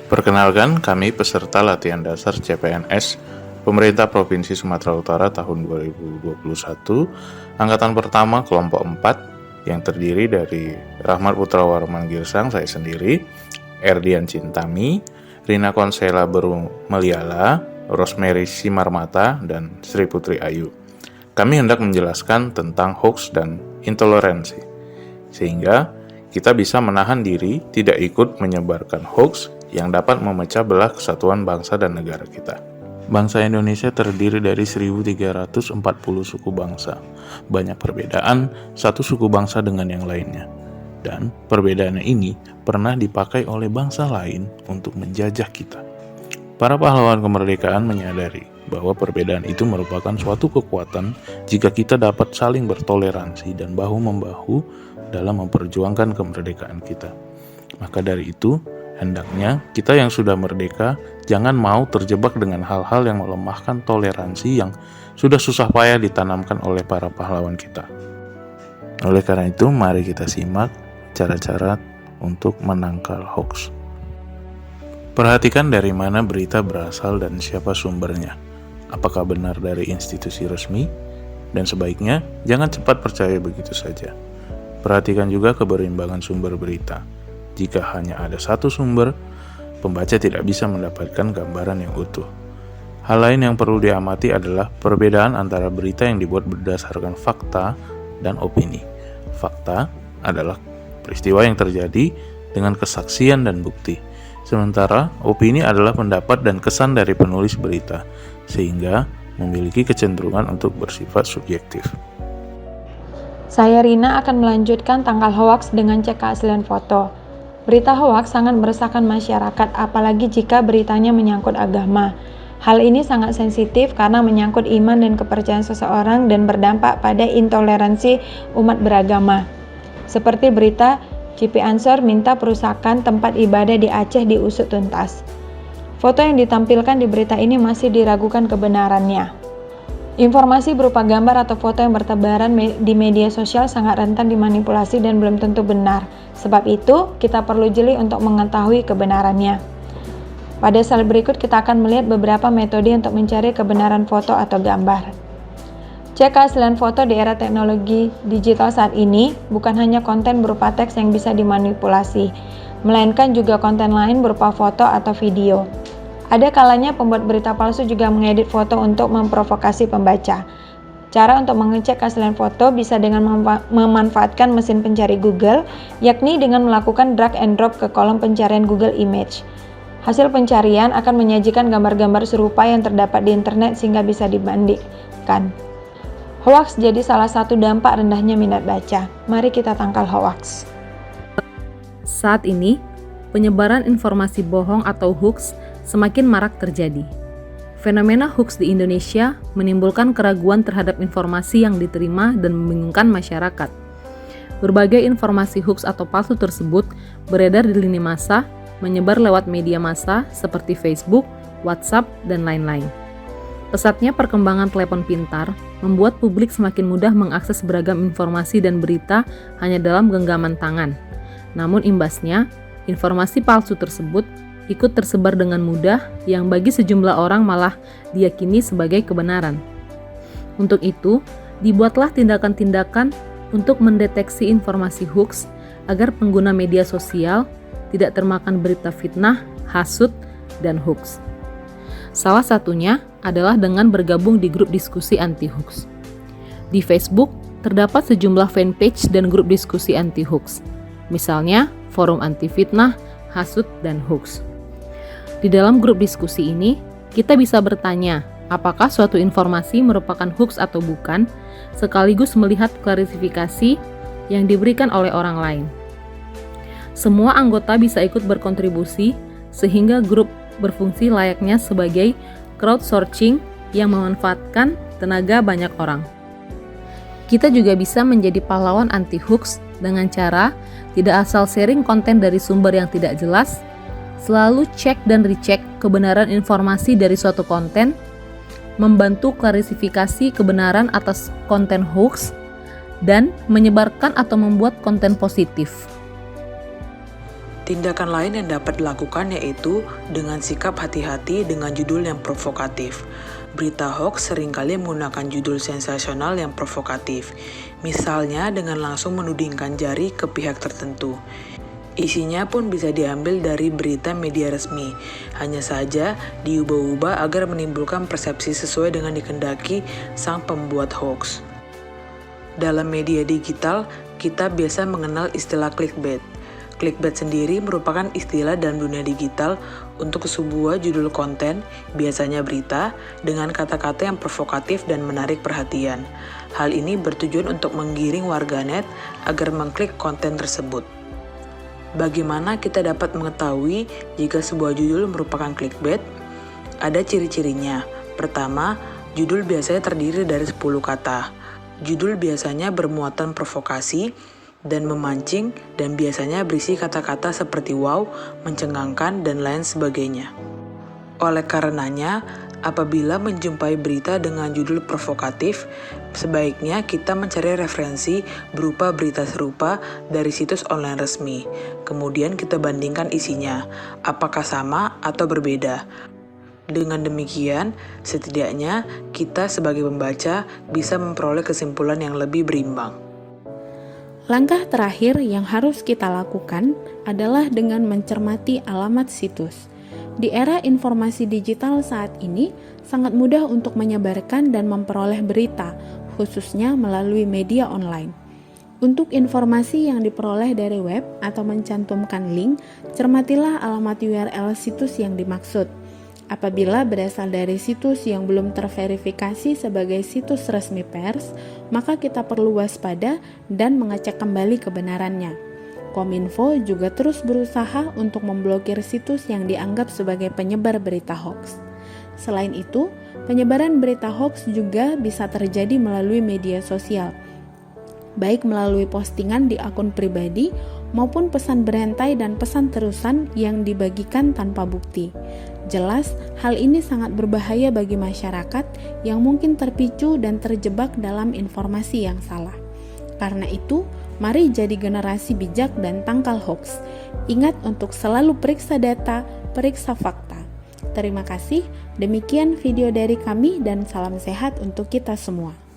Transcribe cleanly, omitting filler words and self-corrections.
Perkenalkan, kami peserta latihan dasar CPNS Pemerintah Provinsi Sumatera Utara tahun 2021, Angkatan Pertama Kelompok 4, yang terdiri dari Rahmat Putra Warman Girsang, saya sendiri, Erdian Cintami, Rina Konsela Beru Meliala, Rosemary Simarmata, dan Sri Putri Ayu. Kami hendak menjelaskan tentang hoax dan intoleransi, sehingga kita bisa menahan diri tidak ikut menyebarkan hoax yang dapat memecah belah kesatuan bangsa dan negara kita. Bangsa Indonesia terdiri dari 1.340 suku bangsa. Banyak perbedaan satu suku bangsa dengan yang lainnya. Dan perbedaan ini pernah dipakai oleh bangsa lain untuk menjajah kita. Para pahlawan kemerdekaan menyadari bahwa perbedaan itu merupakan suatu kekuatan jika kita dapat saling bertoleransi dan bahu-membahu dalam memperjuangkan kemerdekaan kita. Maka dari itu, hendaknya kita yang sudah merdeka jangan mau terjebak dengan hal-hal yang melemahkan toleransi yang sudah susah payah ditanamkan oleh para pahlawan kita. Oleh karena itu, mari kita simak cara-cara untuk menangkal hoax. Perhatikan dari mana berita berasal dan siapa sumbernya. Apakah benar dari institusi resmi? Dan sebaiknya jangan cepat percaya begitu saja. Perhatikan juga keberimbangan sumber berita. Jika hanya ada satu sumber, pembaca tidak bisa mendapatkan gambaran yang utuh. Hal lain yang perlu diamati adalah perbedaan antara berita yang dibuat berdasarkan fakta dan opini. Fakta adalah peristiwa yang terjadi dengan kesaksian dan bukti. Sementara opini adalah pendapat dan kesan dari penulis berita, sehingga memiliki kecenderungan untuk bersifat subjektif. Saya Rina akan melanjutkan tangkal hoaks dengan cek keaslian foto. Berita hoaks sangat meresahkan masyarakat, apalagi jika beritanya menyangkut agama. Hal ini sangat sensitif karena menyangkut iman dan kepercayaan seseorang dan berdampak pada intoleransi umat beragama. Seperti berita GP Ansor minta perusakan tempat ibadah di Aceh diusut tuntas. Foto yang ditampilkan di berita ini masih diragukan kebenarannya. Informasi berupa gambar atau foto yang bertebaran di media sosial sangat rentan dimanipulasi dan belum tentu benar. Sebab itu, kita perlu jeli untuk mengetahui kebenarannya. Pada slide berikut kita akan melihat beberapa metode untuk mencari kebenaran foto atau gambar. Cek keaslian foto di era teknologi digital saat ini bukan hanya konten berupa teks yang bisa dimanipulasi, melainkan juga konten lain berupa foto atau video. Ada kalanya pembuat berita palsu juga mengedit foto untuk memprovokasi pembaca. Cara untuk mengecek keaslian foto bisa dengan memanfaatkan mesin pencari Google, yakni dengan melakukan drag and drop ke kolom pencarian Google Image. Hasil pencarian akan menyajikan gambar-gambar serupa yang terdapat di internet sehingga bisa dibandingkan. Hoaks jadi salah satu dampak rendahnya minat baca. Mari kita tangkal hoaks. Saat ini, penyebaran informasi bohong atau hoax semakin marak terjadi. Fenomena hoax di Indonesia menimbulkan keraguan terhadap informasi yang diterima dan membingungkan masyarakat. Berbagai informasi hoax atau palsu tersebut beredar di lini massa, menyebar lewat media massa seperti Facebook, WhatsApp, dan lain-lain. Pesatnya perkembangan telepon pintar membuat publik semakin mudah mengakses beragam informasi dan berita hanya dalam genggaman tangan. Namun imbasnya, informasi palsu tersebut ikut tersebar dengan mudah yang bagi sejumlah orang malah diyakini sebagai kebenaran. Untuk itu, dibuatlah tindakan-tindakan untuk mendeteksi informasi hoax agar pengguna media sosial tidak termakan berita fitnah, hasut, dan hoax. Salah satunya adalah dengan bergabung di grup diskusi anti-hoax. Di Facebook, terdapat sejumlah fanpage dan grup diskusi anti-hoax. Misalnya, forum anti-fitnah, hasut, dan hoax. Di dalam grup diskusi ini, kita bisa bertanya apakah suatu informasi merupakan hoax atau bukan, sekaligus melihat klarifikasi yang diberikan oleh orang lain. Semua anggota bisa ikut berkontribusi sehingga grup berfungsi layaknya sebagai crowdsourcing yang memanfaatkan tenaga banyak orang. Kita juga bisa menjadi pahlawan anti-hoax dengan cara tidak asal sharing konten dari sumber yang tidak jelas, selalu cek dan recheck kebenaran informasi dari suatu konten, membantu klarifikasi kebenaran atas konten hoax, dan menyebarkan atau membuat konten positif. Tindakan lain yang dapat dilakukan yaitu dengan sikap hati-hati dengan judul yang provokatif. Berita hoax seringkali menggunakan judul sensasional yang provokatif, misalnya dengan langsung menudingkan jari ke pihak tertentu. Isinya pun bisa diambil dari berita media resmi, hanya saja diubah-ubah agar menimbulkan persepsi sesuai dengan dikehendaki sang pembuat hoax. Dalam media digital, kita biasa mengenal istilah clickbait. Clickbait sendiri merupakan istilah dalam dunia digital untuk sebuah judul konten, biasanya berita, dengan kata-kata yang provokatif dan menarik perhatian. Hal ini bertujuan untuk menggiring warganet agar mengklik konten tersebut. Bagaimana kita dapat mengetahui jika sebuah judul merupakan clickbait? Ada ciri-cirinya. Pertama, judul biasanya terdiri dari 10 kata. Judul biasanya bermuatan provokasi dan memancing dan biasanya berisi kata-kata seperti wow, mencengangkan, dan lain sebagainya. Oleh karenanya, apabila menjumpai berita dengan judul provokatif, sebaiknya kita mencari referensi berupa berita serupa dari situs online resmi. Kemudian kita bandingkan isinya, apakah sama atau berbeda. Dengan demikian, setidaknya kita sebagai pembaca bisa memperoleh kesimpulan yang lebih berimbang. Langkah terakhir yang harus kita lakukan adalah dengan mencermati alamat situs. Di era informasi digital saat ini, sangat mudah untuk menyebarkan dan memperoleh berita, khususnya melalui media online. Untuk informasi yang diperoleh dari web atau mencantumkan link, cermatilah alamat URL situs yang dimaksud. Apabila berasal dari situs yang belum terverifikasi sebagai situs resmi pers, maka kita perlu waspada dan mengecek kembali kebenarannya. Kominfo juga terus berusaha untuk memblokir situs yang dianggap sebagai penyebar berita hoax. Selain itu, penyebaran berita hoax juga bisa terjadi melalui media sosial, baik melalui postingan di akun pribadi maupun pesan berantai dan pesan terusan yang dibagikan tanpa bukti. Jelas, hal ini sangat berbahaya bagi masyarakat yang mungkin terpicu dan terjebak dalam informasi yang salah. Karena itu, mari jadi generasi bijak dan tangkal hoax. Ingat untuk selalu periksa data, periksa fakta. Terima kasih, demikian video dari kami dan salam sehat untuk kita semua.